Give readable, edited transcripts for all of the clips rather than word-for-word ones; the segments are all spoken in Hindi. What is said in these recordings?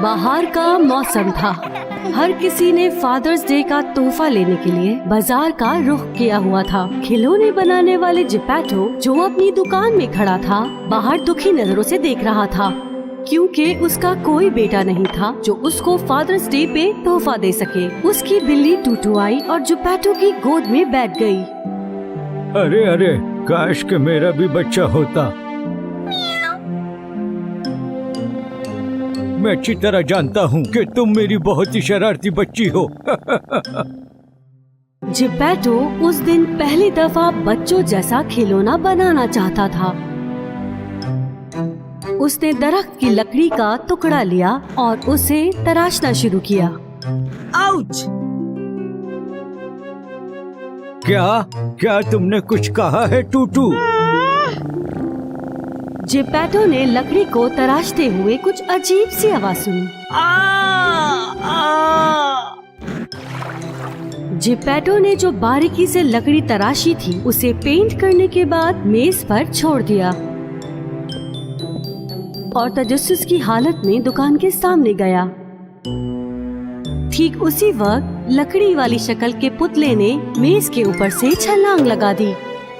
बाहर का मौसम था। हर किसी ने फादर्स डे का तोहफा लेने के लिए बाजार का रुख किया हुआ था। खिलौने बनाने वाले जिपैटो, जो अपनी दुकान में खड़ा था, बाहर दुखी नजरों से देख रहा था, क्योंकि उसका कोई बेटा नहीं था जो उसको फादर्स डे पे तोहफा दे सके। उसकी बिल्ली टूटू आई और जिपैटो की गोद में बैठ गई। अरे अरे, काश कि मेरा भी बच्चा होता। मैं अच्छी तरह जानता हूँ कि तुम मेरी बहुत ही शरारती बच्ची हो। जिपैटो उस दिन पहली दफा बच्चों जैसा खिलौना बनाना चाहता था। उसने दरख्त की लकड़ी का टुकड़ा लिया और उसे तराशना शुरू किया। आउच! क्या तुमने कुछ कहा है टूटू? जिपैटो ने लकड़ी को तराशते हुए कुछ अजीब सी आवाज सुनी। जिपैटो ने जो बारीकी से लकड़ी तराशी थी, उसे पेंट करने के बाद मेज पर छोड़ दिया और तजस्सुस की हालत में दुकान के सामने गया। ठीक उसी वक्त लकड़ी वाली शक्ल के पुतले ने मेज के ऊपर से छलांग लगा दी।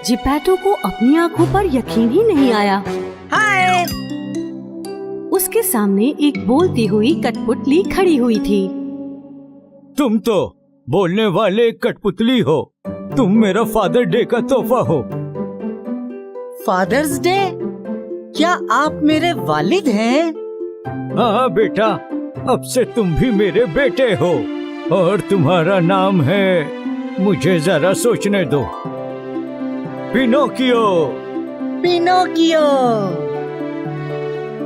जिपैटो को अपनी आंखों पर यकीन ही नहीं आया। हाय! उसके सामने एक बोलती हुई कठपुतली खड़ी हुई थी। तुम तो बोलने वाले कठपुतली हो। तुम मेरा फादर डे का तोहफा हो। Father's day? क्या आप मेरे वालिद हैं? हाँ बेटा, अब से तुम भी मेरे बेटे हो और तुम्हारा नाम है, मुझे जरा सोचने दो, पिनोकियो। पिनोकियो!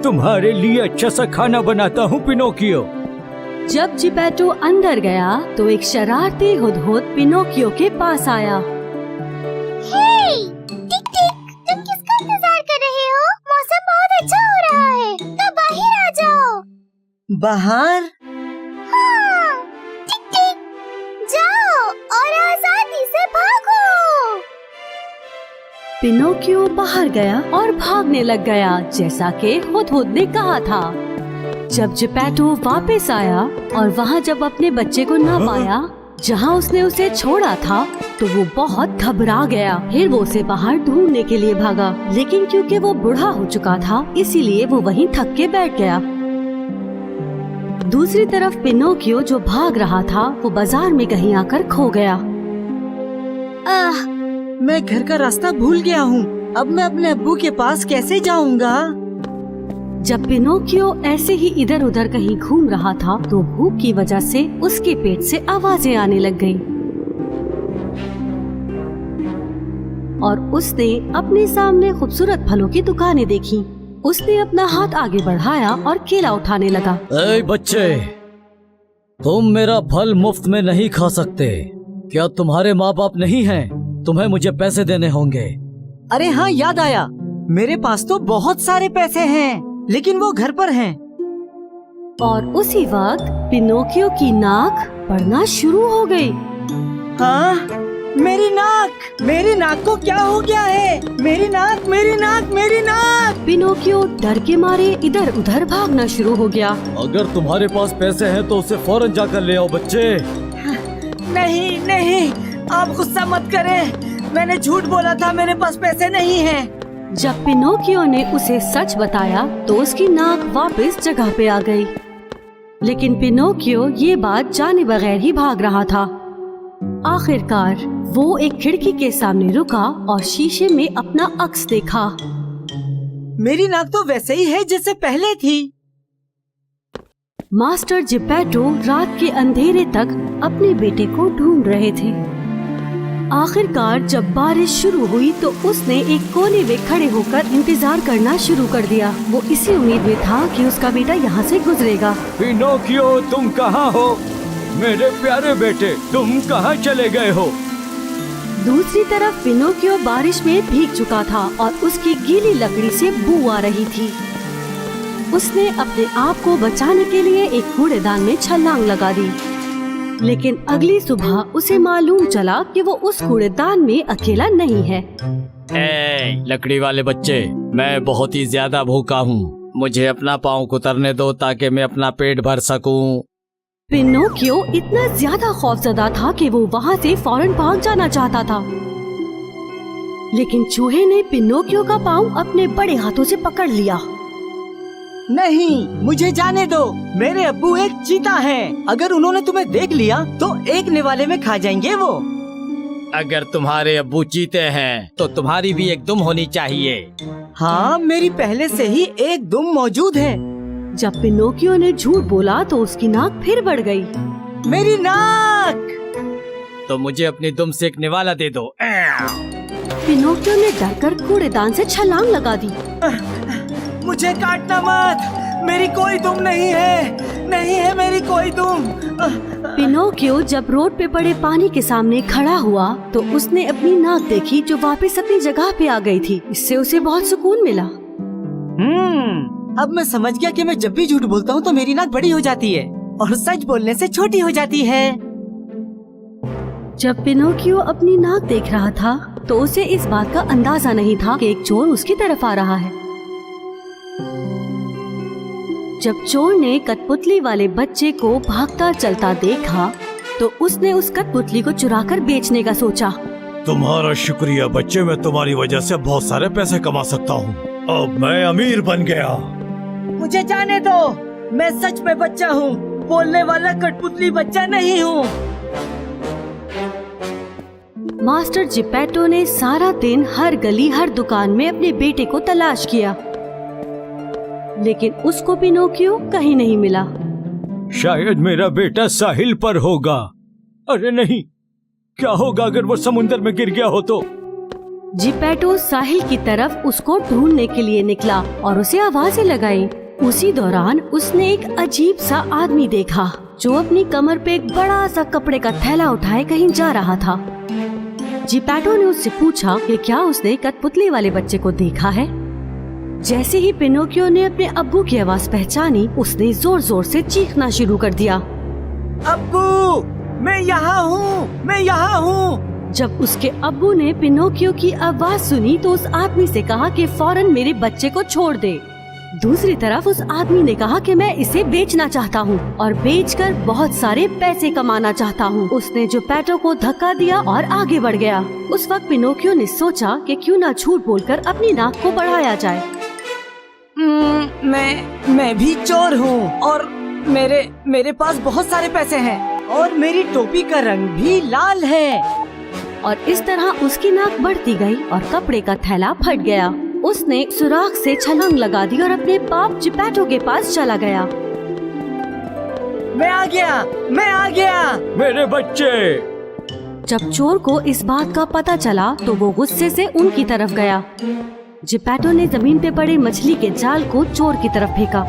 तुम्हारे लिए अच्छा सा खाना बनाता हूँ पिनोकियो। जब जिपैटो अंदर गया तो एक शरारती हुदहुद पिनोकियो के पास आया। हे! टिक टिक, तुम किसका इंतजार कर रहे हो? मौसम बहुत अच्छा हो रहा है, तो बाहर आ जाओ। बाहर? हाँ, टिक टिक, जाओ और आजादी से भागो। पिनोकियो बाहर गया और भागने लग गया, जैसा कि हुदहुद ने कहा था। जब जिपैटो वापस आया और वहाँ जब अपने बच्चे को न पाया जहाँ उसने उसे छोड़ा था, तो वो बहुत घबरा गया। फिर वो उसे बाहर ढूंढने के लिए भागा, लेकिन क्योंकि वो बूढ़ा हो चुका था, इसीलिए वो वहीं थक के बैठ गया। दूसरी तरफ पिनोकियो जो भाग रहा था, वो बाजार में कहीं आकर खो गया। मैं घर का रास्ता भूल गया हूँ। अब मैं अपने अब्बू के पास कैसे जाऊँगा? जब पिनोकियो ऐसे ही इधर उधर कहीं घूम रहा था, तो भूख की वजह से उसके पेट से आवाजें आने लग गईं। और उसने अपने सामने खूबसूरत फलों की दुकानें देखी। उसने अपना हाथ आगे बढ़ाया और केला उठाने लगा। ए बच्चे, तुम मेरा फल मुफ्त में नहीं खा सकते। क्या तुम्हारे माँ बाप नहीं हैं? तुम्हें मुझे पैसे देने होंगे। अरे हाँ, याद आया, मेरे पास तो बहुत सारे पैसे हैं, लेकिन वो घर पर हैं। और उसी वक्त पिनोकियो की नाक पड़ना शुरू हो गई। हाँ, मेरी नाक को क्या हो गया है? मेरी नाक, मेरी नाक, मेरी नाक! पिनोकियो डर के मारे इधर उधर भागना शुरू हो गया। अगर तुम्हारे पास पैसे हैं तो उसे फौरन जाकर ले आओ बच्चे। नहीं नहीं, आप गुस्सा मत करें। मैंने झूठ बोला था, मेरे पास पैसे नहीं हैं। जब पिनोकियो ने उसे सच बताया तो उसकी नाक वापस जगह पे आ गई। लेकिन पिनोकियो ये बात जाने बगैर ही भाग रहा था। आखिरकार वो एक खिड़की के सामने रुका और शीशे में अपना अक्स देखा। मेरी नाक तो वैसे ही है जैसे पहले थी। मास्टर जिपैटो रात के अंधेरे तक अपने बेटे को ढूंढ रहे थे। आखिरकार जब बारिश शुरू हुई तो उसने एक कोने में खड़े होकर इंतजार करना शुरू कर दिया। वो इसी उम्मीद में था कि उसका बेटा यहाँ से गुजरेगा। पिनोकियो, तुम कहाँ हो? मेरे प्यारे बेटे, तुम कहाँ चले गए हो? दूसरी तरफ पिनोकियो बारिश में भीग चुका था और उसकी गीली लकड़ी से बू आ रही थी। उसने अपने आप को बचाने के लिए एक कूड़ेदान में छलांग लगा दी, लेकिन अगली सुबह उसे मालूम चला कि वो उस कूड़ेदान में अकेला नहीं है। लकड़ी वाले बच्चे, मैं बहुत ही ज्यादा भूखा हूँ। मुझे अपना पाँव कुतरने दो ताकि मैं अपना पेट भर सकूं। पिनोकियो इतना ज्यादा खौफजदा था कि वो वहाँ से फौरन भाग जाना चाहता था, लेकिन चूहे ने पिनोकियो का पाँव अपने बड़े हाथों से पकड़ लिया। नहीं, मुझे जाने दो। मेरे अब्बू एक चीता हैं। अगर उन्होंने तुम्हें देख लिया तो एक निवाले में खा जाएंगे वो। अगर तुम्हारे अब्बू चीते हैं तो तुम्हारी भी एक दुम होनी चाहिए। हाँ, मेरी पहले से ही एक दुम मौजूद है। जब पिनोकियो ने झूठ बोला तो उसकी नाक फिर बढ़ गई। मेरी नाक! तो मुझे अपनी दुम से एक निवाला दे दो। पिनोकियो ने डरकर कूड़ेदान से छलांग लगा दी। मुझे काटना मत, मेरी कोई दुम नहीं है, नहीं है मेरी कोई दुम। पिनोकियो जब रोड पे पड़े पानी के सामने खड़ा हुआ तो उसने अपनी नाक देखी जो वापस अपनी जगह पे आ गई थी। इससे उसे बहुत सुकून मिला। अब मैं समझ गया कि मैं जब भी झूठ बोलता हूँ तो मेरी नाक बड़ी हो जाती है और सच बोलने से छोटी हो जाती है। जब पिनोकियो अपनी नाक देख रहा था तो उसे इस बात का अंदाजा नहीं था कि एक चोर उसकी तरफ आ रहा है। जब चोर ने कठपुतली वाले बच्चे को भागता चलता देखा तो उसने उस कठपुतली को चुराकर बेचने का सोचा। तुम्हारा शुक्रिया बच्चे, मैं तुम्हारी वजह से बहुत सारे पैसे कमा सकता हूँ। अब मैं अमीर बन गया। मुझे जाने दो, मैं सच में बच्चा हूँ, बोलने वाला कठपुतली बच्चा नहीं हूँ। मास्टर जिपेटो ने सारा दिन हर गली हर दुकान में अपने बेटे को तलाश किया, लेकिन उसको पिनोकियो कहीं नहीं मिला। शायद मेरा बेटा साहिल पर होगा। अरे नहीं, क्या होगा अगर वो समुंदर में गिर गया हो तो? जिपेटो साहिल की तरफ उसको ढूंढने के लिए निकला और उसे आवाजें लगाई। उसी दौरान उसने एक अजीब सा आदमी देखा जो अपनी कमर पे एक बड़ा सा कपड़े का थैला उठाए कहीं जा रहा था। जिपेटो ने उससे पूछा कि क्या उसने कठपुतली वाले बच्चे को देखा है। जैसे ही पिनोकियो ने अपने अब्बू की आवाज पहचानी, उसने जोर जोर से चीखना शुरू कर दिया। अब्बू, मैं यहाँ हूँ, मैं यहाँ हूँ। जब उसके अब्बू ने पिनोकियो की आवाज सुनी तो उस आदमी से कहा कि फौरन मेरे बच्चे को छोड़ दे। दूसरी तरफ उस आदमी ने कहा कि मैं इसे बेचना चाहता हूँ और बेचकर बहुत सारे पैसे कमाना चाहता हूँ। उसने जिपेटो को धक्का दिया और आगे बढ़ गया। उस वक्त पिनोकियो ने सोचा कि क्यों ना झूठ बोलकर अपनी नाक को बढ़ाया जाए। मैं भी चोर हूँ और मेरे पास बहुत सारे पैसे हैं और मेरी टोपी का रंग भी लाल है। और इस तरह उसकी नाक बढ़ती गई और कपड़े का थैला फट गया। उसने सुराख से छलांग लगा दी और अपने बाप जिपेटो के पास चला गया। मैं आ गया। मेरे बच्चे! जब चोर को इस बात का पता चला तो वो गुस्से से उनकी तरफ गया। जिपेटो ने जमीन पे पड़े मछली के जाल को चोर की तरफ फेंका।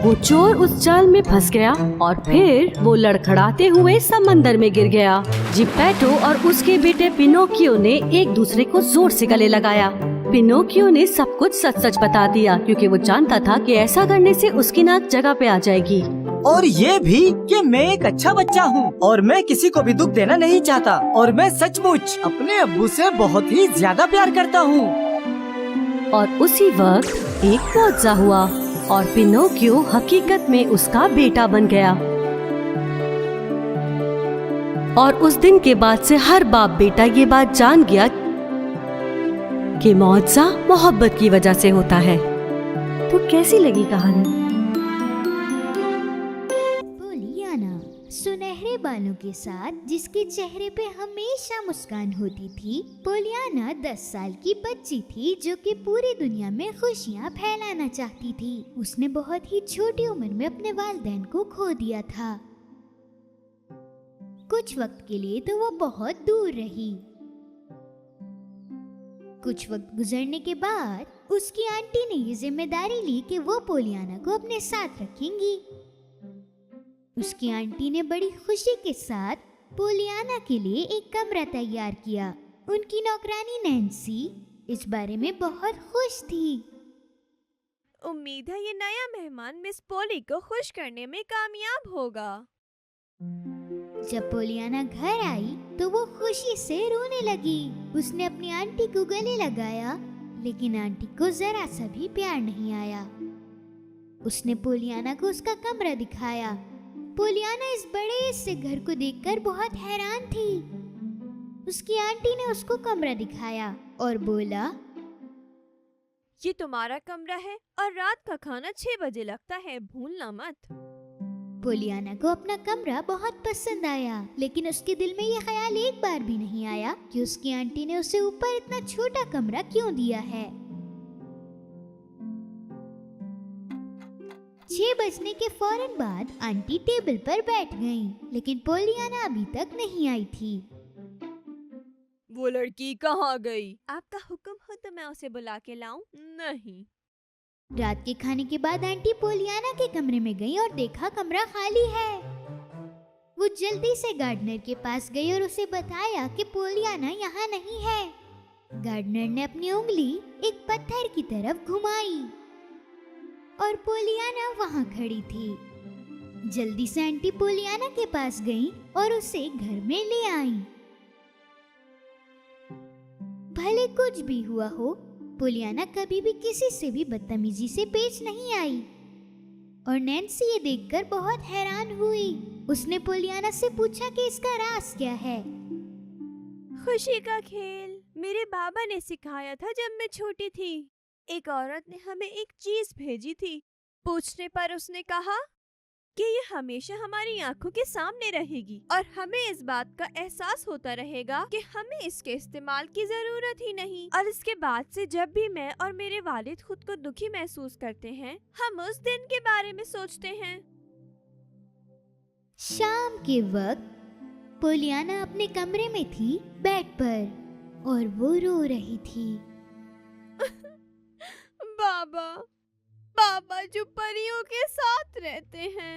वो चोर उस जाल में फंस गया और फिर वो लड़खड़ाते हुए समंदर में गिर गया। जिपेटो और उसके बेटे पिनोकियो ने एक दूसरे को जोर से गले लगाया। पिनोकियो ने सब कुछ सच सच बता दिया क्योंकि वो जानता था कि ऐसा करने से उसकी नाक जगह पे आ जाएगी। और ये भी कि मैं एक अच्छा बच्चा हूँ और मैं किसी को भी दुख देना नहीं चाहता और मैं सचमुच अपने अब्बू से बहुत ही ज्यादा प्यार करता हूँ। और उसी वक्त एक मुआवजा हुआ और पिनोकियो हकीकत में उसका बेटा बन गया। और उस दिन के बाद से हर बाप बेटा ये बात जान गया कि मुआवजा मोहब्बत की वजह से होता है। तो कैसी लगी कहानी? पोलियाना सुनहरे बालों के साथ जिसके चेहरे पे हमेशा मुस्कान होती थी। पोलियाना 10 साल की बच्ची थी जो कि पूरी दुनिया में खुशियाँ फैलाना चाहती थी। उसने बहुत ही छोटी उम्र में अपने वालिदैन को खो दिया था। कुछ वक्त के लिए तो वो बहुत दूर रही। कुछ वक्त गुजरने के बाद उसकी आंटी ने ये जिम्मेदारी ली कि वो पोलियाना को अपने साथ रखेंगी। उसकी आंटी ने बड़ी खुशी के साथ पोलियाना के लिए एक कमरा तैयार किया। उनकी नौकरानी नैन्सी इस बारे में बहुत खुश थी। उम्मीद है ये नया मेहमान मिस पोली को खुश करने में कामयाब होगा। जब पोलियाना घर आई तो वो खुशी से रोने लगी। उसने अपनी आंटी को गले लगाया लेकिन आंटी को जरा सा भी प्यार नहीं आया। उसने पोलियाना को उसका कमरा दिखाया। पोलियाना इस बड़े से घर को देखकर बहुत हैरान थी। उसकी आंटी ने उसको कमरा दिखाया और बोला, ये तुम्हारा कमरा है और रात का खाना 6 बजे लगता है, भूलना मत। पोलियाना को अपना कमरा बहुत पसंद आया, लेकिन उसके दिल में ये ख्याल एक बार भी नहीं आया कि उसकी आंटी ने उसे ऊपर इतना छोटा कमरा क्यों दिया है। 6 बजने के फौरन बाद आंटी टेबल पर बैठ गईं, लेकिन पोलियाना अभी तक नहीं आई थी। वो लड़की कहाँ गई? आपका हुक्म हो तो मैं उसे बुला के लाऊं? नहीं। रात के खाने के बाद आंटी पोलियाना के कमरे में गई और देखा कमरा खाली है। वो जल्दी से गार्डनर के पास गई और उसे बताया कि पोलियाना यहाँ नहीं है। गार्डनर ने अपनी उंगली एक पत्थर की तरफ घुमाई और पोलियाना वहाँ खड़ी थी। जल्दी से आंटी पोलियाना के पास गई और उसे घर में ले आई। भले कुछ भी हुआ हो, पोलियाना कभी भी किसी से भी बदतमीजी से पेश नहीं आई और नैन्सी ये देखकर बहुत हैरान हुई। उसने पोलियाना से पूछा कि इसका राज क्या है। खुशी का खेल मेरे बाबा ने सिखाया था जब मैं छोटी थी। एक औरत ने हमें एक चीज भेजी थी। पूछने पर उसने कहा कि ये हमेशा हमारी आंखों के सामने रहेगी और हमें इस बात का एहसास होता रहेगा कि हमें इसके इस्तेमाल की जरूरत ही नहीं। और इसके बाद से जब भी मैं और मेरे वालिद खुद को दुखी महसूस करते हैं, हम उस दिन के बारे में सोचते हैं। शाम के वक्त पोलियाना अपने कमरे में थी बेड पर और वो रो रही थी। बाबा जो परियों के साथ रहते हैं,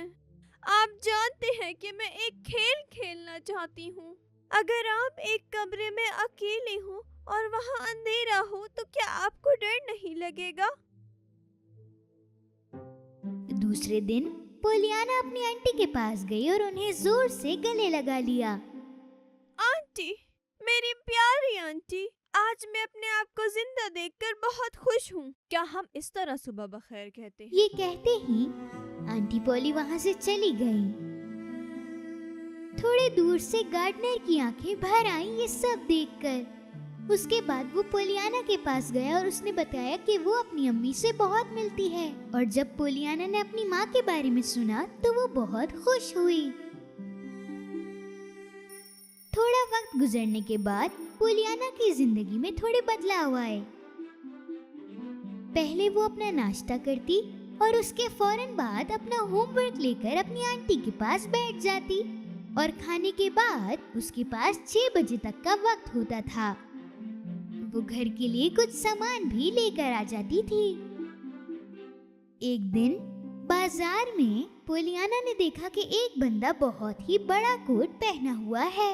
आप जानते हैं कि मैं एक खेल खेलना चाहती हूँ। अगर आप एक कमरे में अकेले हो और वहाँ अंधेरा हो तो क्या आपको डर नहीं लगेगा? दूसरे दिन पोलियाना अपनी आंटी के पास गई और उन्हें जोर से गले लगा लिया। आंटी, मेरी प्यारी आंटी, आज मैं अपने आप को जिंदा देखकर बहुत खुश हूँ। क्या हम इस तरह सुबह बखैर कहते हैं? ये कहते ही आंटी पोली वहाँ से चली गई। थोड़े दूर से गार्डनर की आंखें भर आईं ये सब देखकर। उसके बाद वो पोलियाना के पास गया और उसने बताया कि वो अपनी अम्मी से बहुत मिलती है। और जब पोलियाना ने अपनी माँ के बारे में सुना तो वो बहुत खुश हुई। थोड़ा वक्त गुजरने के बाद पोलियाना की जिंदगी में थोड़े बदलाव आए। पहले वो अपना नाश्ता करती और उसके फौरन बाद अपना होमवर्क लेकर अपनी आंटी के पास बैठ जाती और खाने के बाद उसके पास 6 बजे तक का वक्त होता था। वो घर के लिए कुछ सामान भी लेकर आ जाती थी। एक दिन बाजार में पोलियाना ने देखा कि एक बंदा बहुत ही बड़ा कोट पहना हुआ है।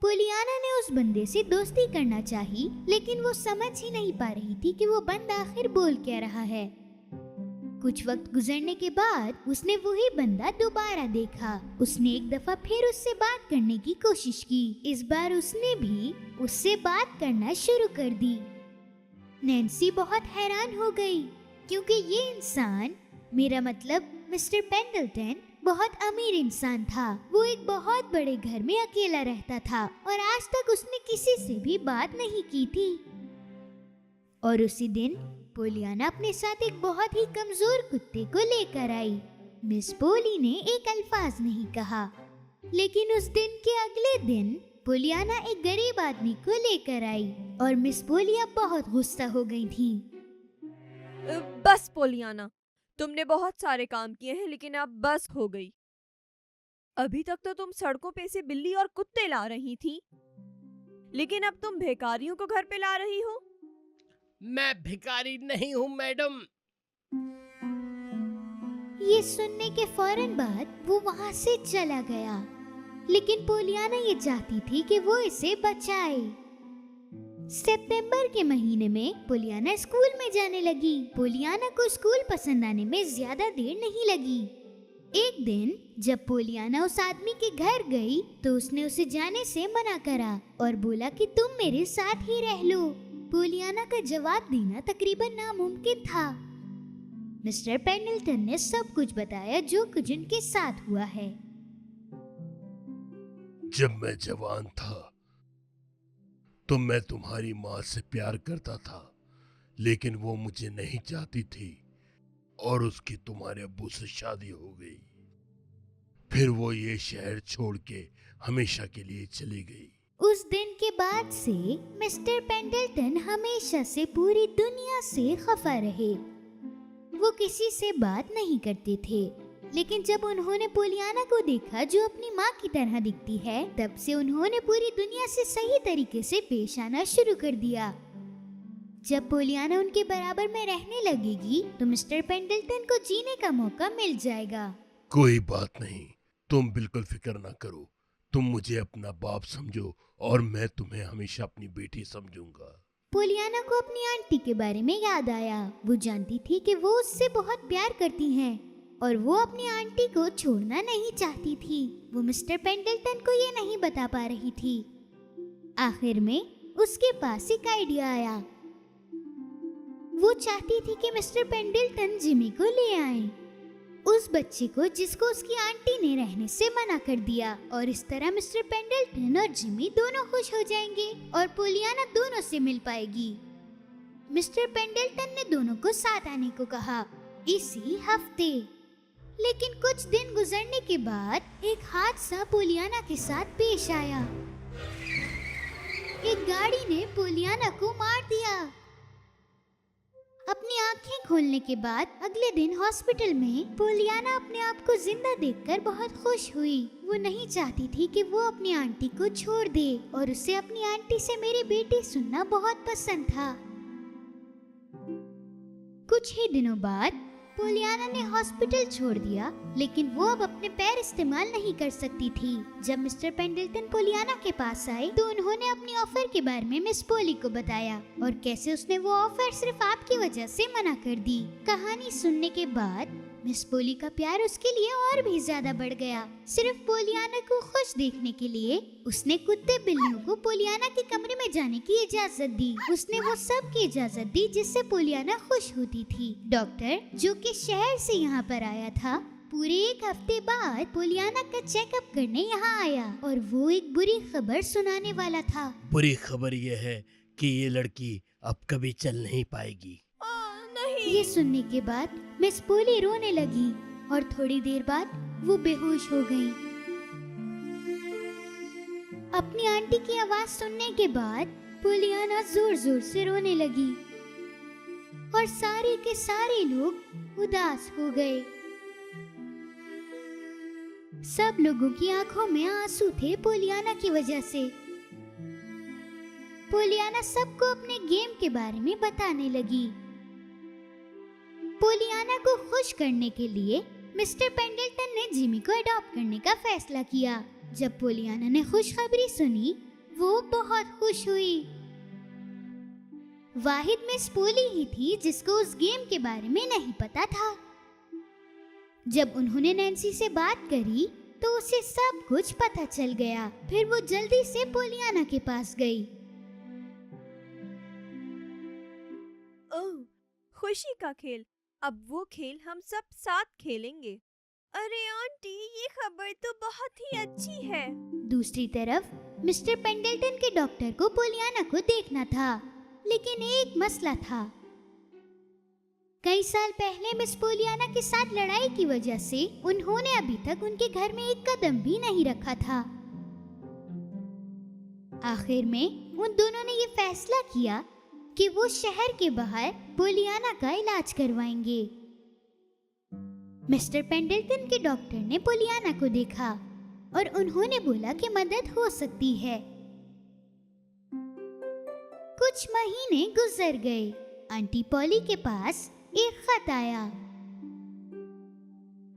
पोलियाना ने उस बंदे से दोस्ती करना चाही, लेकिन वो समझ ही नहीं पा रही थी कि वो बंदा आखिर बोल क्या रहा है। कुछ वक्त गुजरने के बाद उसने वही बंदा दोबारा देखा। उसने एक दफा फिर उससे बात करने की कोशिश की। इस बार उसने भी उससे बात करना शुरू कर दी। नैन्सी बहुत हैरान हो गई क्योंकि ये इंसान, मेरा मतलब मिस्टर पेंडल्टन, बहुत अमीर इंसान था। वो एक बहुत बड़े घर में अकेला रहता था और आज तक उसने किसी से भी बात नहीं की थी। और उसी दिन पोलियाना अपने साथ एक बहुत ही कमजोर कुत्ते को लेकर आई। मिस पोली ने एक अल्फाज नहीं कहा, लेकिन उस दिन के अगले दिन पोलियाना एक गरीब आदमी को लेकर आई और मिस पोली अब बहुत गुस्सा हो गई थी। बस पोलियाना, तुमने बहुत सारे काम किए हैं, लेकिन अब बस हो गई। अभी तक तो तुम सड़कों पे से बिल्ली और कुत्ते ला रही थी, लेकिन अब तुम भिखारियों को घर पे ला रही हो। मैं भिखारी नहीं हूँ मैडम। ये सुनने के फौरन बाद वो वहाँ से चला गया, लेकिन पोलियाना ये चाहती थी कि वो इसे बचाए। सितंबर के महीने में पोलियाना स्कूल में जाने लगी। पोलियाना को स्कूल पसंद आने में ज्यादा देर नहीं लगी। एक दिन जब पोलियाना उस आदमी के घर गई तो उसने उसे जाने से मना करा और बोला कि तुम मेरे साथ ही रह लो। पोलियाना का जवाब देना तकरीबन नामुमकिन था। मिस्टर पेंडल्टन ने सब कुछ बताया जो कुछ उनके साथ हुआ है। जब मैं जवान था तो मैं तुम्हारी माँ से प्यार करता था, लेकिन वो मुझे नहीं चाहती थी और उसकी तुम्हारे अब्बू से शादी हो गई। फिर वो ये शहर छोड़ के हमेशा के लिए चली गई। उस दिन के बाद से मिस्टर पेंडल्टन हमेशा से पूरी दुनिया से खफा रहे। वो किसी से बात नहीं करते थे, लेकिन जब उन्होंने पोलियाना को देखा जो अपनी माँ की तरह दिखती है, तब से उन्होंने पूरी दुनिया से सही तरीके से पेश आना शुरू कर दिया। जब पोलियाना उनके बराबर में रहने लगेगी तो मिस्टर पेंडल्टन को जीने का मौका मिल जाएगा। कोई बात नहीं, तुम बिल्कुल फिक्र ना करो। तुम मुझे अपना बाप समझो और मैं तुम्हें हमेशा अपनी बेटी समझूंगा। पोलियाना को अपनी आंटी के बारे में याद आया। वो जानती थी कि वो उससे बहुत प्यार करती हैं और वो अपनी आंटी को छोड़ना नहीं चाहती थी। वो मिस्टर पेंडल्टन को ये नहीं बता पा रही थी। आखिर में उसके पास एक आइडिया आया। वो चाहती थी कि मिस्टर पेंडल्टन जिमी को ले आए, उस बच्चे को जिसको उसकी आंटी ने रहने से मना कर दिया, और इस तरह मिस्टर पेंडल्टन और जिमी दोनों खुश हो जाएंगे और पोलियाना दोनों से मिल पाएगी। मिस्टर पेंडल्टन ने दोनों को साथ आने को कहा इसी हफ्ते। लेकिन कुछ दिन गुजरने के बाद एक हादसा पोलियाना के साथ पेश आया। एक गाड़ी ने पोलियाना को मार दिया। अपनी आंखें खोलने के बाद अगले दिन हॉस्पिटल में पोलियाना अपने आप को जिंदा देखकर बहुत खुश हुई। वो नहीं चाहती थी कि वो अपनी आंटी को छोड़ दे और उसे अपनी आंटी से मेरी बेटी सुनना बहुत पसंद था। कुछ ही दिनों बाद पोलियाना ने हॉस्पिटल छोड़ दिया, लेकिन वो अब अपने पैर इस्तेमाल नहीं कर सकती थी। जब मिस्टर पेंडल्टन पोलियाना के पास आए तो उन्होंने अपनी ऑफर के बारे में मिस पोली को बताया और कैसे उसने वो ऑफर सिर्फ आपकी वजह से मना कर दी। कहानी सुनने के बाद मिस पोली का प्यार उसके लिए और भी ज्यादा बढ़ गया। सिर्फ पोलियाना को खुश देखने के लिए उसने कुत्ते बिल्लियों को पोलियाना के कमरे में जाने की इजाजत दी। उसने वो सब की इजाजत दी जिससे पोलियाना खुश होती थी। डॉक्टर जो कि शहर से यहाँ पर आया था, पूरे एक हफ्ते बाद पोलियाना का चेकअप करने यहाँ आया और वो एक बुरी खबर सुनाने वाला था। बुरी खबर ये है कि ये लड़की अब कभी चल नहीं पाएगी। ये सुनने के बाद मिस पोली रोने लगी और थोड़ी देर बाद वो बेहोश हो गई। अपनी आंटी की आवाज सुनने के बाद पोलियाना जोर जोर से रोने लगी और सारे के सारे लोग उदास हो गए। सब लोगों की आंखों में आंसू थे पोलियाना की वजह से। पोलियाना सबको अपने गेम के बारे में बताने लगी। पोलियाना को खुश करने के लिए मिस्टर पेंडल्टन ने जिमी को अडॉप्ट करने का फैसला किया। जब पोलियाना ने खुशखबरी सुनी वो बहुत खुश हुई। वाहिद मिस पोली ही थी जिसको उस गेम के बारे में नहीं पता था। जब उन्होंने नैन्सी से बात करी तो उसे सब कुछ पता चल गया। फिर वो जल्दी से पोलियाना के पास गई। ओह, खुशी का खेल। अब वो खेल हम सब साथ खेलेंगे। अरे आंटी, ये खबर तो बहुत ही अच्छी है। दूसरी तरफ मिस्टर पेंडल्टन के डॉक्टर को पोलियाना को देखना था, लेकिन एक मसला था। कई साल पहले मिस पोलियाना के साथ लड़ाई की वजह से उन्होंने अभी तक उनके घर में एक कदम भी नहीं रखा था। आखिर में उन दोनों ने ये फैसला किया कि वो शहर के बाहर पोलियाना का इलाज करवाएंगे। मिस्टर पेंडल्टन के डॉक्टर ने पोलियाना को देखा और उन्होंने बोला कि मदद हो सकती है। कुछ महीने गुजर गए। आंटी पॉली के पास एक खत आया।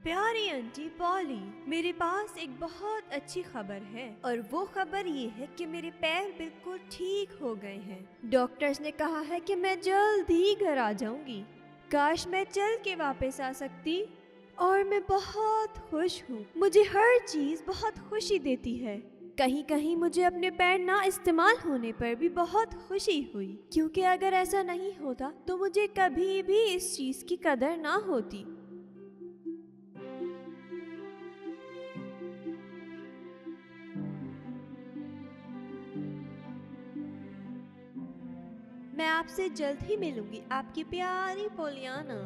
प्यारी आंटी पॉली, मेरे पास एक बहुत अच्छी खबर है और वो खबर ये है कि मेरे पैर बिल्कुल ठीक हो गए हैं। डॉक्टर्स ने कहा है कि मैं जल्द ही घर आ जाऊंगी। काश मैं चल के वापस आ सकती और मैं बहुत खुश हूँ। मुझे हर चीज बहुत खुशी देती है। कहीं कहीं मुझे अपने पैर ना इस्तेमाल होने पर भी बहुत खुशी हुई, क्योंकि अगर ऐसा नहीं होता तो मुझे कभी भी इस चीज की कदर ना होती। मैं आपसे जल्द ही मिलूंगी, आपकी प्यारी पोलियाना।